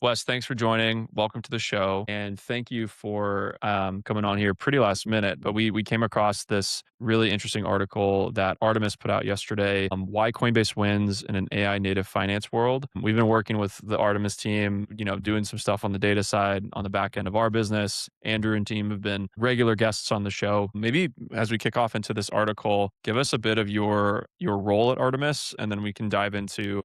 Wes, thanks for joining. Welcome to the show, and thank you for coming on here pretty last minute. But we came across this really interesting article that Artemis put out yesterday. Why Coinbase wins in an AI native finance world. We've been working with the Artemis team, doing some stuff on the data side, on the back end of our business. Andrew and team have been regular guests on the show. Maybe as we kick off into this article, give us a bit of your role at Artemis, and then we can dive into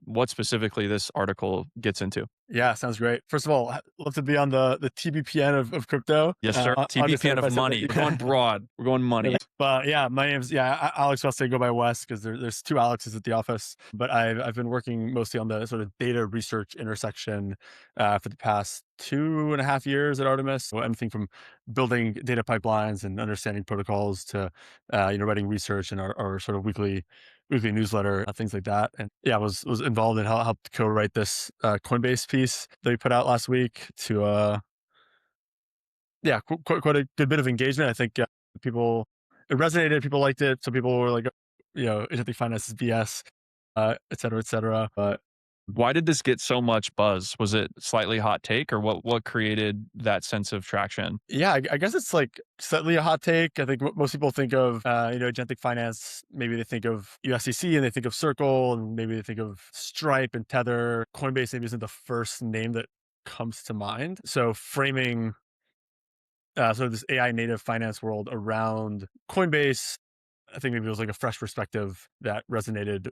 what specifically this article gets into. Yeah, sounds great. First of all, love to be on the TBPN of crypto. Yes, sir. Understand TBPN if I of said money. We're that. going broad. We're going money. But yeah, my name's Alex Weseley. Go by Wes because there's two Alexes at the office. But I've been working mostly on the sort of data research intersection for the past 2.5 years at Artemis. So anything from building data pipelines and understanding protocols to writing research and our sort of weekly newsletter, things like that. And yeah, I was involved in helped co-write this Coinbase piece that we put out last week to quite a good bit of engagement. I think people it resonated, people liked it. Some people were like, agentic finance is BS, et cetera, et cetera. But Why did this get so much buzz? Was it slightly hot take, or what created that sense of traction? yeah, I guess it's like slightly a hot take. I think most people think of agentic finance. Maybe they think of USDC and they think of Circle, and maybe they think of Stripe and Tether. Coinbase maybe isn't the first name that comes to mind. So framing sort of this AI native finance world around Coinbase, I think maybe it was like a fresh perspective that resonated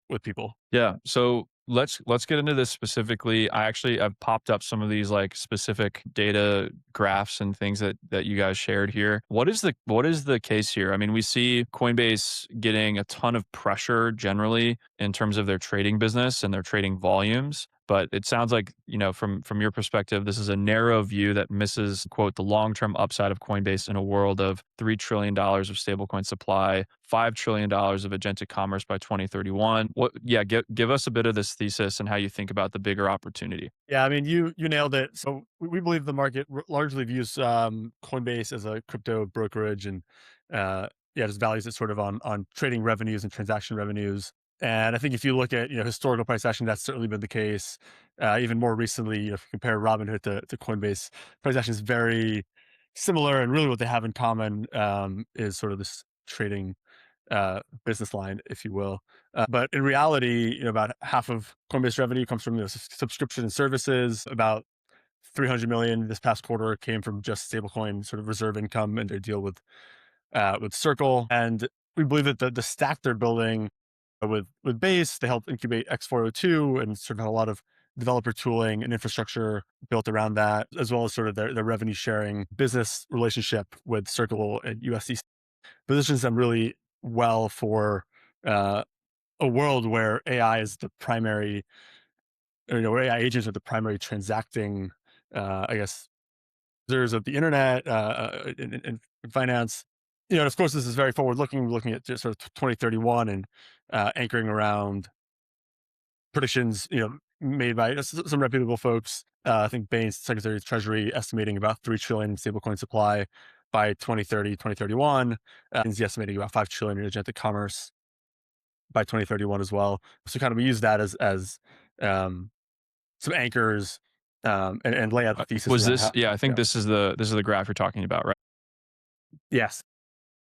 with people. Yeah. So let's get into this specifically. I've popped up some of these like specific data graphs and things that you guys shared here. What is the case here? I mean, we see Coinbase getting a ton of pressure generally in terms of their trading business and their trading volumes. But it sounds like, from your perspective, this is a narrow view that misses, quote, the long-term upside of Coinbase in a world of $3 trillion of stablecoin supply, $5 trillion of agentic commerce by 2031. Give us a bit of this thesis and how you think about the bigger opportunity. Yeah, I mean, you nailed it. So we believe the market largely views Coinbase as a crypto brokerage, and just values it sort of on trading revenues and transaction revenues. And I think if you look at historical price action, that's certainly been the case. Even more recently, if you compare Robinhood to Coinbase, price action is very similar, and really what they have in common is sort of this trading business line, if you will. But in reality, about half of Coinbase revenue comes from subscription and services. About 300 million this past quarter came from just stablecoin sort of reserve income and their deal with Circle. And we believe that the stack they're building with Base, they help incubate X402 and sort of have a lot of developer tooling and infrastructure built around that, as well as sort of their revenue sharing business relationship with Circle and USDC positions them really well for a world where AI is the primary, where AI agents are the primary transacting, I guess, users of the internet in finance. And of course, this is very forward looking, looking at just sort of 2031 and anchoring around predictions, made by some reputable folks. I think Bain's Secretary of Treasury estimating about 3 trillion in stablecoin supply by 2030, 2031. He's estimating about 5 trillion in agentic commerce by 2031 as well. So kind of we use that as some anchors and lay out the thesis Was around this? how. Yeah, I think this is the graph you're talking about, right? Yes,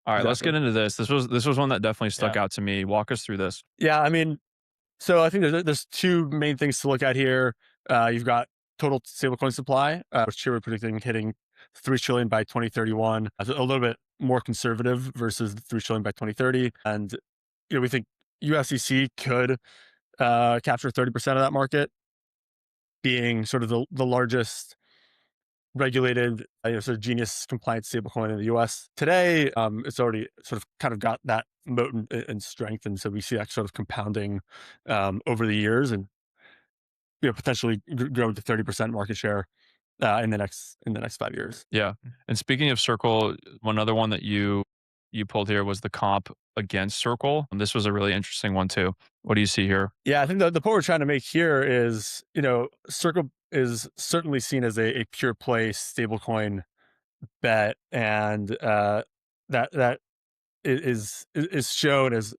All right, let's exactly. get into this. This was one that definitely stuck Yeah. out to me. Walk us through this. Yeah, I mean, so I think there's two main things to look at here. You've got total stablecoin supply, which here we're predicting hitting 3 trillion by 2031. A little bit more conservative versus the 3 trillion by 2030. And we think USDC could capture 30% of that market, being sort of the largest regulated, sort of genius compliant stablecoin in the US today. It's already sort of kind of got that moat and strength, and so we see that sort of compounding over the years, and potentially grow to 30% market share in the next 5 years. Yeah. And speaking of Circle, one other one that you pulled here was the comp against Circle. And this was a really interesting one too. What do you see here? Yeah, I think the point we're trying to make here is, Circle is certainly seen as a pure play stablecoin bet, and that is shown as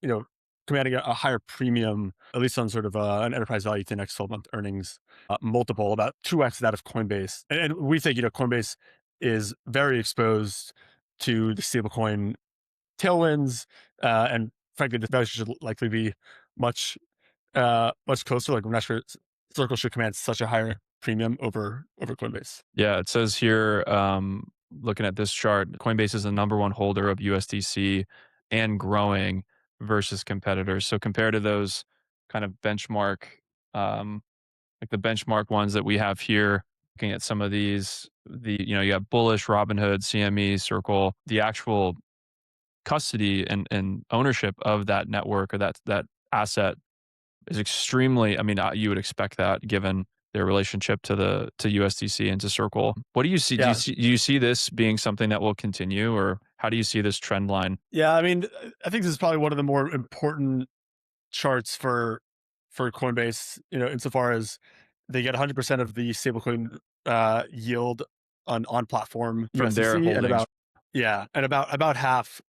commanding a higher premium, at least on sort of an enterprise value to next 12-month earnings multiple, about 2x that of Coinbase. And we think, Coinbase is very exposed to the stablecoin tailwinds, and frankly, the value should likely be much much closer. Like, I'm not sure Circle should command such a higher premium over Coinbase. Yeah, it says here, looking at this chart, Coinbase is the number one holder of USDC and growing versus competitors. So compared to those kind of benchmark, like the benchmark ones that we have here, looking at some of these, you have Bullish, Robinhood, CME, Circle, the actual custody and ownership of that network or that asset is extremely, I mean, you would expect that given their relationship to USDC and to Circle. What do you see? Yeah. Do you see this being something that will continue, or how do you see this trend line? Yeah, I mean, I think this is probably one of the more important charts for Coinbase, insofar as they get 100% of the stablecoin yield on platform From their USDC, and holdings. about half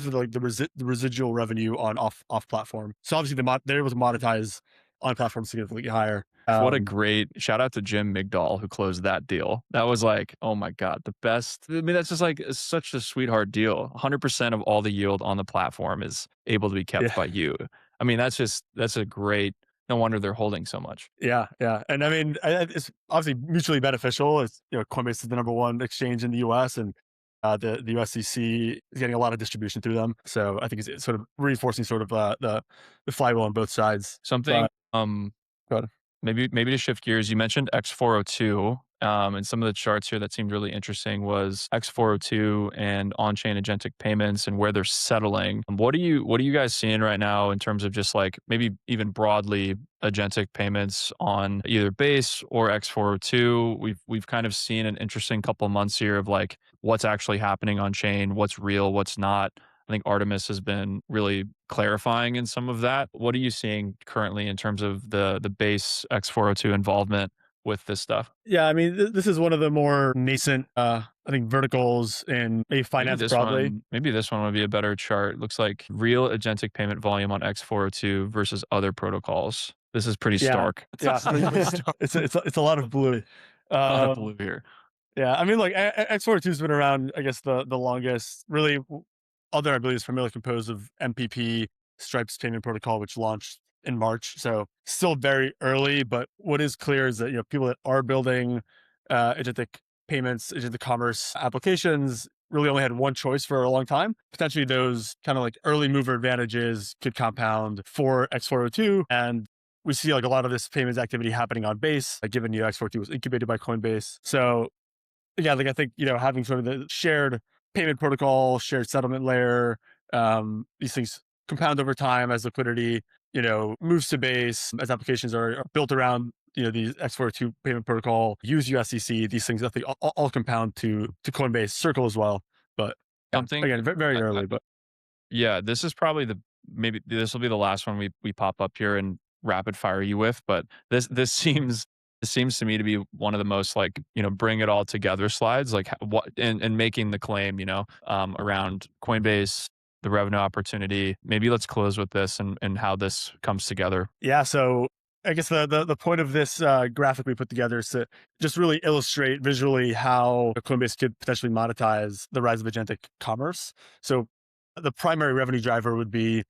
of the residual revenue on off platform. So obviously they're able to monetize on platform significantly higher. What a great shout out to Jim Migdal who closed that deal. That was like, oh my God, the best. I mean, that's just like such a sweetheart deal. 100% of all the yield on the platform is able to be kept Yeah. by you. I mean, that's a great, no wonder they're holding so much. Yeah, and I mean, it's obviously mutually beneficial. It's, Coinbase is the number one exchange in the U.S., and the USDC is getting a lot of distribution through them. So I think it's sort of reinforcing sort of the flywheel on both sides. Something, Go ahead. maybe to shift gears, you mentioned X402, and some of the charts here that seemed really interesting was X402 and on-chain agentic payments and where they're settling. What are you guys seeing right now in terms of just like maybe even broadly agentic payments on either Base or X402? We've kind of seen an interesting couple of months here of like what's actually happening on chain, what's real, what's not. I think Artemis has been really clarifying in some of that. What are you seeing currently in terms of the Base X402 involvement with this stuff? Yeah, I mean, this is one of the more nascent, I think, verticals in maybe finance broadly. Maybe this one would be a better chart. Looks like real agentic payment volume on X402 versus other protocols. This is pretty stark. Yeah, it's a lot of blue. A lot of blue here. Yeah, I mean, like X42 has been around, I guess, the longest. Really, other, I believe, is primarily composed of MPP, Stripe's payment protocol, which launched in March. So still very early, but what is clear is that people that are building agentic payments, agentic commerce applications really only had one choice for a long time. Potentially those kind of like early mover advantages could compound for X402. And we see like a lot of this payments activity happening on Base, like given X402 was incubated by Coinbase. So yeah, like I think, having sort of the shared payment protocol, shared settlement layer, these things compound over time as liquidity, moves to Base, as applications are built around, these X402 payment protocol, use USDC, these things, I think all compound to Coinbase, Circle as well. But Something again, very early, but yeah, this is probably maybe this will be the last one we pop up here and rapid fire you with, but this seems to me to be one of the most like, bring it all together slides, like what and making the claim, around Coinbase, the revenue opportunity. Maybe let's close with this and how this comes together. Yeah. So I guess the point of this graphic we put together is to just really illustrate visually how Coinbase could potentially monetize the rise of agentic commerce. So the primary revenue driver would be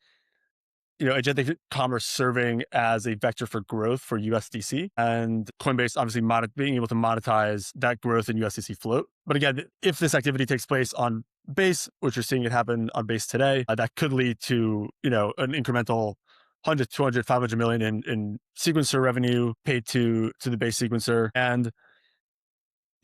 agentic commerce serving as a vector for growth for USDC, and Coinbase obviously being able to monetize that growth in USDC float. But again, if this activity takes place on Base, which you're seeing it happen on Base today, that could lead to an incremental 100, 200, 500 million in sequencer revenue paid to the Base sequencer. And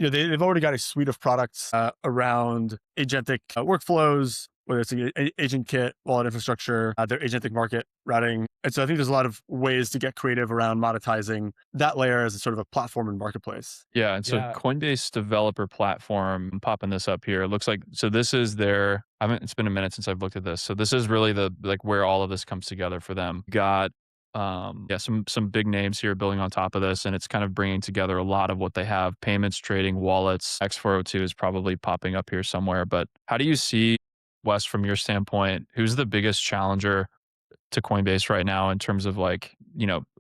they've already got a suite of products around agentic workflows, whether it's an agent kit, wallet infrastructure, their agentic market routing. And so I think there's a lot of ways to get creative around monetizing that layer as a sort of a platform and marketplace. Yeah. And so Coinbase developer platform, I'm popping this up here. It looks like, so this is it's been a minute since I've looked at this. So this is really where all of this comes together for them. Got some big names here building on top of this, and it's kind of bringing together a lot of what they have: payments, trading, wallets. X402 is probably popping up here somewhere. But how do you see, Wes, from your standpoint, who's the biggest challenger to Coinbase right now in terms of like,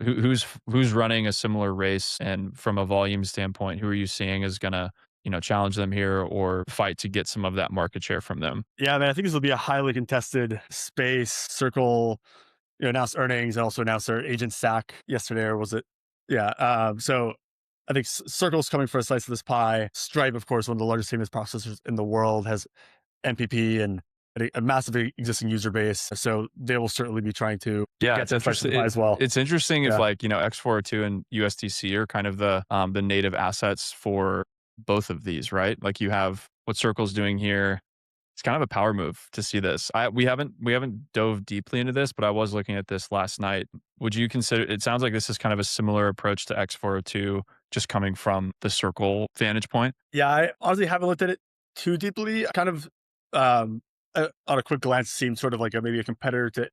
who's running a similar race, and from a volume standpoint, who are you seeing is gonna, challenge them here or fight to get some of that market share from them? Yeah, man, I think this will be a highly contested space. Circle, announced earnings and also announced their agent stack yesterday, or was it? Yeah. So I think Circle's coming for a slice of this pie. Stripe, of course, one of the largest payments processors in the world, has MPP and a massive existing user base. So they will certainly be trying to Yeah, get it's their slice of interesting. the pie as well. It's interesting if Yeah. like, X402 and USDC are kind of the native assets for both of these, right? Like you have what Circle's doing here. It's kind of a power move to see this. We haven't dove deeply into this, but I was looking at this last night. Would you consider it sounds like this is kind of a similar approach to X402 just coming from the Circle vantage point? Yeah, I honestly haven't looked at it too deeply. Kind of, on a quick glance, seems sort of like maybe a competitor to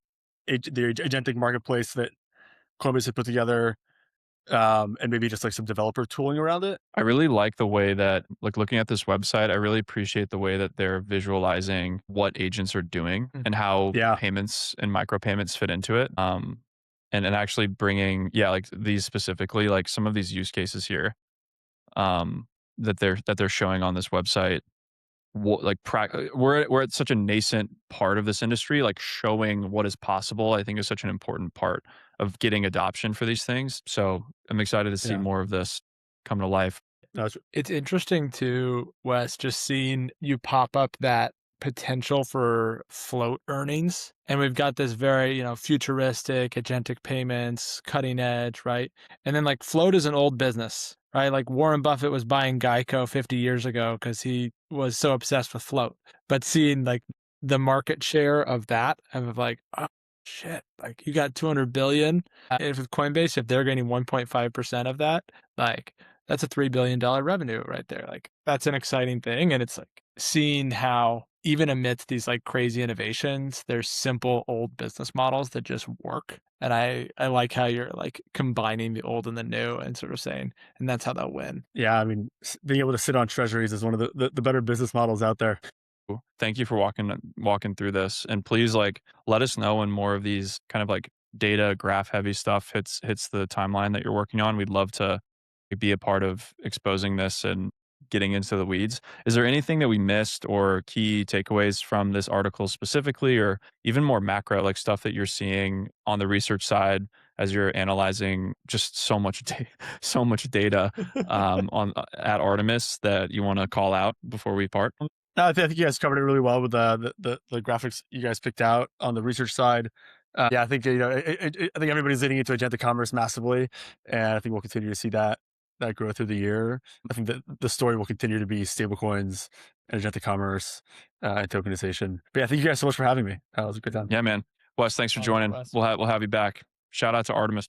the agentic marketplace that Coinbase had put together, and maybe just like some developer tooling around it. I really like the way that, like, looking at this website, I really appreciate the way that they're visualizing what agents are doing and how Yeah, payments and micropayments fit into it. And actually bringing, yeah, like these specifically, like some of these use cases here, that they're showing on this website. We're at such a nascent part of this industry, like showing what is possible, I think is such an important part of getting adoption for these things. So I'm excited to see yeah. more of this come to life. No, It's interesting too, Wes, just seeing you pop up that potential for float earnings. And we've got this very, futuristic agentic payments, cutting edge, right? And then like float is an old business, right? Like Warren Buffett was buying Geico 50 years ago because he was so obsessed with float. But seeing like the market share of that, of like, oh, shit, like you got 200 billion. If with Coinbase, if they're getting 1.5% of that, like that's a $3 billion revenue right there. Like that's an exciting thing. And it's like seeing how even amidst these like crazy innovations, there's simple old business models that just work. And I like how you're like combining the old and the new and sort of saying, and that's how they'll win. yeah. I mean, being able to sit on treasuries is one of the better business models out there. Thank you for walking through this, and please like let us know when more of these kind of like data graph heavy stuff hits the timeline that you're working on. We'd love to be a part of exposing this and getting into the weeds. Is there anything that we missed or key takeaways from this article specifically, or even more macro, like stuff that you're seeing on the research side as you're analyzing just so much data on at Artemis that you want to call out before we part? No, I think you guys covered it really well with the graphics you guys picked out on the research side. Yeah, I think I think everybody's leaning into agentic commerce massively, and I think we'll continue to see that growth through the year. I think that the story will continue to be stablecoins and agentic commerce, and tokenization. But yeah, thank you guys so much for having me. That was a good time. Yeah, man. Wes, thanks for Thanks, joining. Wes. We'll have you back. Shout out to Artemis.